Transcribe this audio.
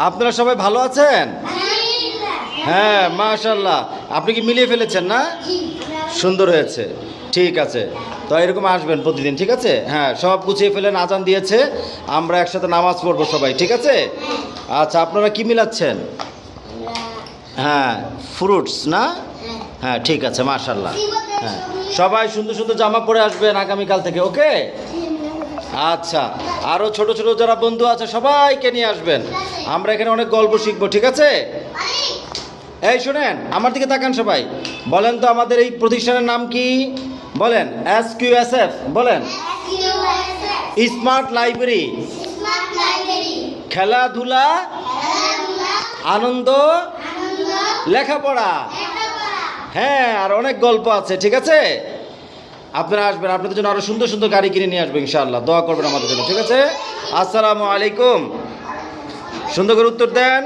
আপনারা সবাই ভালো আছেন? হ্যাঁ, মাশাআল্লাহ। আপনি কি মিলিয়ে ফেলেছেন না? সুন্দর হয়েছে। ঠিক আছে, তো এরকম আসবেন প্রতিদিন, ঠিক আছে? হ্যাঁ, সব গুছিয়ে ফেলেন, আজান দিয়েছে, আমরা একসাথে নামাজ পড়বো সবাই, ঠিক আছে? আচ্ছা, আপনারা কি মিলাচ্ছেন? হ্যাঁ, ফ্রুটস না? হ্যাঁ, ঠিক আছে, মাশাআল্লাহ। হ্যাঁ, সবাই সুন্দর সুন্দর জামা পরে আসবেন আগামীকাল থেকে, ওকে? আচ্ছা, আরও ছোট ছোট যারা বন্ধু আছে সবাইকে নিয়ে আসবেন, আমরা এখানে অনেক গল্প শিখবো, ঠিক আছে? এই শোনেন, আমার দিকে তাকান সবাই, বলেন তো আমাদের এই প্রতিষ্ঠানের নাম কি? বলেন। SQSF বলেন। Smart library. খেলাধুলা, আনন্দ, লেখাপড়া। হ্যাঁ, আর অনেক গল্প আছে, ঠিক আছে? আপনারা আসবেন, আপনাদের জন্য আরো সুন্দর সুন্দর গাড়ি কিনে নিয়ে আসবেন ইনশাআল্লাহ। দোয়া করবেন আমাদের জন্য, ঠিক আছে? আসসালামু আলাইকুম। সুন্দর করে উত্তর দেন।